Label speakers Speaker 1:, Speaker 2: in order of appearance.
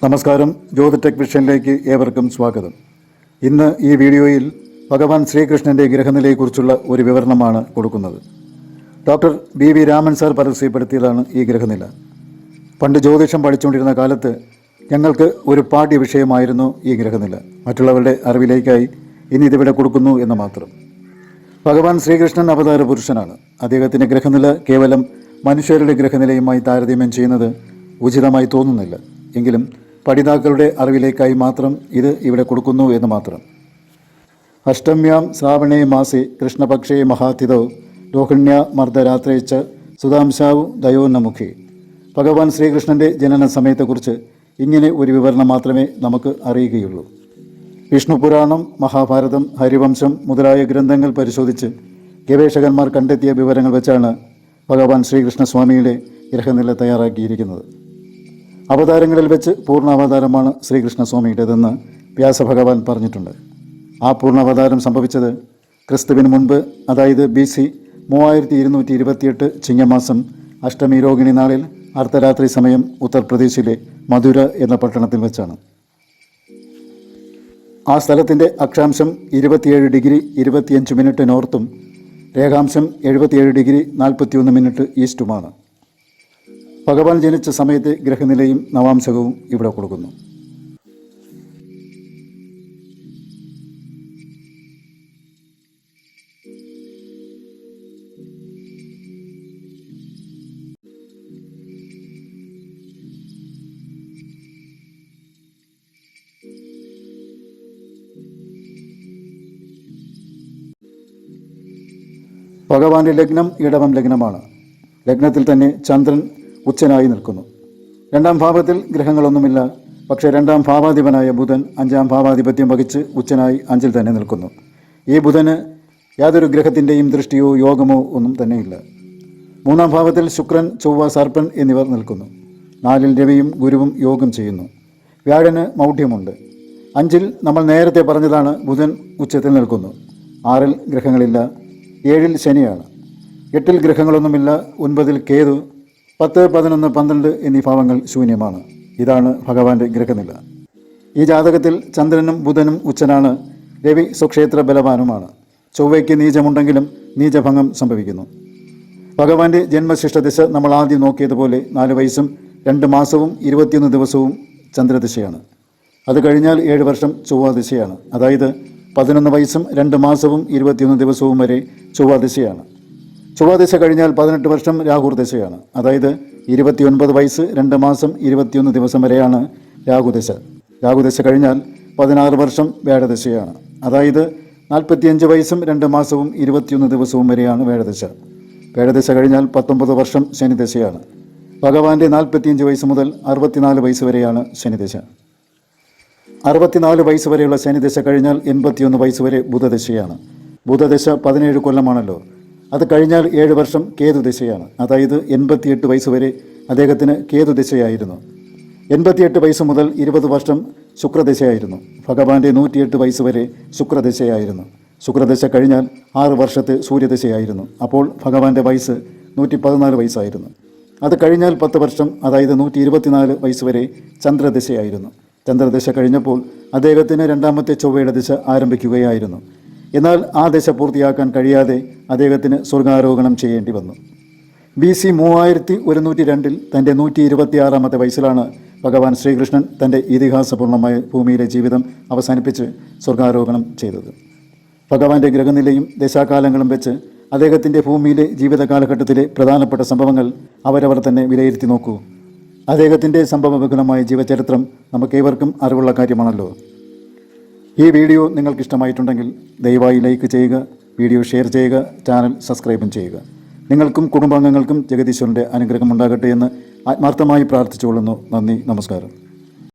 Speaker 1: നമസ്കാരം. ജ്യോതിടെക് വിഷനിലേക്ക് ഏവർക്കും സ്വാഗതം. ഇന്ന് ഈ വീഡിയോയിൽ ഭഗവാൻ ശ്രീകൃഷ്ണൻ്റെ ഗ്രഹനിലയെക്കുറിച്ചുള്ള ഒരു വിവരണമാണ് കൊടുക്കുന്നത്. ഡോക്ടർ ബി രാമൻ സാർ പരസ്യപ്പെടുത്തിയതാണ് ഈ ഗ്രഹനില. പണ്ട് ജ്യോതിഷം പഠിച്ചുകൊണ്ടിരുന്ന കാലത്ത് ഞങ്ങൾക്ക് ഒരു പാഠ്യ വിഷയമായിരുന്നു ഈ ഗ്രഹനില. മറ്റുള്ളവരുടെ അറിവിലേക്കായി ഇനി ഇതിവിടെ കൊടുക്കുന്നു എന്ന് മാത്രം. ഭഗവാൻ ശ്രീകൃഷ്ണൻ അവതാര പുരുഷനാണ്. അദ്ദേഹത്തിൻ്റെ ഗ്രഹനില കേവലം മനുഷ്യരുടെ ഗ്രഹനിലയുമായി താരതമ്യം ചെയ്യുന്നത് ഉചിതമായി തോന്നുന്നില്ല. എങ്കിലും പഠിതാക്കളുടെ അറിവിലേക്കായി മാത്രം ഇത് ഇവിടെ കൊടുക്കുന്നു എന്ന് മാത്രം. അഷ്ടമ്യാം ശ്രാവണേ മാസേ കൃഷ്ണപക്ഷേ മഹാതിഥോ രോഹിണ്യ മർദ്ദരാത്രേച്ച സുധാംശാവു ദയോന്നമുഖി. ഭഗവാൻ ശ്രീകൃഷ്ണൻ്റെ ജനന സമയത്തെക്കുറിച്ച് ഇങ്ങനെ ഒരു വിവരണം മാത്രമേ നമുക്ക് അറിയുകയുള്ളൂ. വിഷ്ണു പുരാണം, മഹാഭാരതം, ഹരിവംശം മുതലായ ഗ്രന്ഥങ്ങൾ പരിശോധിച്ച് ഗവേഷകന്മാർ കണ്ടെത്തിയ വിവരങ്ങൾ വെച്ചാണ് ഭഗവാൻ ശ്രീകൃഷ്ണസ്വാമിയുടെ ഗ്രഹനില തയ്യാറാക്കിയിരിക്കുന്നത്. അവതാരങ്ങളിൽ വെച്ച് പൂർണ്ണാവതാരമാണ് ശ്രീകൃഷ്ണസ്വാമിയുടേതെന്ന് വ്യാസഭഗവാൻ പറഞ്ഞിട്ടുണ്ട്. ആ പൂർണ്ണാവതാരം സംഭവിച്ചത് ക്രിസ്തുവിന് മുൻപ്, അതായത് BC 3228 ചിങ്ങമാസം അഷ്ടമി രോഹിണി നാളിൽ അർദ്ധരാത്രി സമയം ഉത്തർപ്രദേശിലെ മധുര എന്ന പട്ടണത്തിൽ വെച്ചാണ്. ആ സ്ഥലത്തിൻ്റെ അക്ഷാംശം 27 ഡിഗ്രി 25 മിനിറ്റ് നോർത്തും രേഖാംശം 77 ഡിഗ്രി 41 മിനിറ്റ് ഈസ്റ്റുമാണ്. ഭഗവാൻ ജനിച്ച സമയത്തെ ഗ്രഹനിലയും നവാംശകവും ഇവിടെ കൊടുക്കുന്നു. ഭഗവാന്റെ ലഗ്നം ഇടവം ലഗ്നമാണ്. ലഗ്നത്തിൽ തന്നെ ചന്ദ്രൻ ഉച്ചനായി നിൽക്കുന്നു. രണ്ടാം ഭാവത്തിൽ ഗ്രഹങ്ങളൊന്നുമില്ല. പക്ഷേ രണ്ടാം ഭാവാധിപനായ ബുധൻ 5ാം ഭാവാധിപത്യം വഹിച്ച് ഉച്ചനായി 5ൽ തന്നെ നിൽക്കുന്നു. ഈ ബുധന് യാതൊരു ഗ്രഹത്തിൻ്റെയും ദൃഷ്ടിയോ യോഗമോ ഒന്നും തന്നെയില്ല. 3ാം ഭാവത്തിൽ ശുക്രൻ, ചൊവ്വ, സർപ്പൻ എന്നിവർ നിൽക്കുന്നു. 4ൽ രവിയും ഗുരുവും യോഗം ചെയ്യുന്നു. വ്യാഴന് മൗഢ്യമുണ്ട്. 5ൽ നമ്മൾ നേരത്തെ പറഞ്ഞതാണ് ബുധൻ ഉച്ചത്തിൽ നിൽക്കുന്നു. 6ൽ ഗ്രഹങ്ങളില്ല. 7ൽ ശനിയാണ്. 8ൽ ഗ്രഹങ്ങളൊന്നുമില്ല. 9ൽ കേതു. 10, 11, 12 എന്നീ ഭാവങ്ങൾ ശൂന്യമാണ്. ഇതാണ് ഭഗവാന്റെ ഗ്രഹനില. ഈ ജാതകത്തിൽ ചന്ദ്രനും ബുധനും ഉച്ചനാണ്. രവി സ്വക്ഷേത്ര ബലവാനുമാണ്. ചൊവ്വയ്ക്ക് നീചമുണ്ടെങ്കിലും നീചഭംഗം സംഭവിക്കുന്നു. ഭഗവാന്റെ ജന്മശിഷ്ടദിശ നമ്മൾ ആദ്യം നോക്കിയതുപോലെ 4 വയസ്സും 2 മാസവും 21 ദിവസവും ചന്ദ്രദിശയാണ്. അത് കഴിഞ്ഞാൽ 7 വർഷം ചൊവ്വാദിശയാണ്. അതായത് 11 വയസ്സും 2 മാസവും 21 ദിവസവും വരെ ചൊവ്വാദിശയാണ്. ചൊവ്വാദിശ കഴിഞ്ഞാൽ 18 വർഷം രാഹുർദശയാണ്. അതായത് 29 വയസ്സ് 2 മാസം 21 ദിവസം വരെയാണ് രാഹുദശ. രാഹുദശ കഴിഞ്ഞാൽ 16 വർഷം വേഴദശയാണ്. അതായത് 45 വയസ്സും 2 മാസവും 21 ദിവസവും വരെയാണ് വേഴദശ. വേഴദശ കഴിഞ്ഞാൽ 19 വർഷം ശനിദശയാണ്. ഭഗവാന്റെ 45 വയസ്സ് മുതൽ 64 വയസ്സ് വരെയാണ് ശനിദശ. 64 വയസ്സ് വരെയുള്ള ശനിദശ കഴിഞ്ഞാൽ 81 വയസ്സ് വരെ ബുധദശയാണ്. ബുധദശ 17 കൊല്ലമാണല്ലോ. അത് കഴിഞ്ഞാൽ 7 വർഷം കേതുദശയാണ്. അതായത് 88 വയസ്സ് വരെ അദ്ദേഹത്തിന് കേതുദശയായിരുന്നു. 88 വയസ്സ് മുതൽ 20 വർഷം ശുക്രദശയായിരുന്നു. ഭഗവാന്റെ 108 വയസ്സ് വരെ ശുക്രദശയായിരുന്നു. ശുക്രദശ കഴിഞ്ഞാൽ 6 വർഷത്തെ സൂര്യദശയായിരുന്നു. അപ്പോൾ ഭഗവാന്റെ വയസ്സ് 114 വയസ്സായിരുന്നു. അത് കഴിഞ്ഞാൽ 10 വർഷം, അതായത് 124 വയസ്സ് വരെ ചന്ദ്രദശയായിരുന്നു. ചന്ദ്രദശ കഴിഞ്ഞപ്പോൾ അദ്ദേഹത്തിന് 2ാമത്തെ ചൊവ്വയുടെ ദിശ ആരംഭിക്കുകയായിരുന്നു. എന്നാൽ ആ ദശ പൂർത്തിയാക്കാൻ കഴിയാതെ അദ്ദേഹത്തിന് സ്വർഗാരോഹണം ചെയ്യേണ്ടി വന്നു. BC 3102 തൻ്റെ 126ാമത്തെ വയസ്സിലാണ് ഭഗവാൻ ശ്രീകൃഷ്ണൻ തൻ്റെ ഇതിഹാസപൂർണമായ ഭൂമിയിലെ ജീവിതം അവസാനിപ്പിച്ച് സ്വർഗാരോഹണം ചെയ്തത്. ഭഗവാന്റെ ഗ്രഹനിലയും ദശാകാലങ്ങളും വെച്ച് അദ്ദേഹത്തിൻ്റെ ഭൂമിയിലെ ജീവിത കാലഘട്ടത്തിലെ പ്രധാനപ്പെട്ട സംഭവങ്ങൾ അവരവർ തന്നെ വിലയിരുത്തി നോക്കൂ. അദ്ദേഹത്തിൻ്റെ സംഭവബഹുലമായ ജീവചരിത്രം നമുക്കേവർക്കും അറിവുള്ള കാര്യമാണല്ലോ. ഈ വീഡിയോ നിങ്ങൾക്കിഷ്ടമായിട്ടുണ്ടെങ്കിൽ ദയവായി ലൈക്ക് ചെയ്യുക, വീഡിയോ ഷെയർ ചെയ്യുക, ചാനൽ സബ്സ്ക്രൈബും ചെയ്യുക. നിങ്ങൾക്കും കുടുംബാംഗങ്ങൾക്കും ജഗദീശ്വരൻ്റെ അനുഗ്രഹം ഉണ്ടാകട്ടെ എന്ന് ആത്മാർത്ഥമായി പ്രാർത്ഥിച്ചുകൊള്ളുന്നു. നന്ദി, നമസ്കാരം.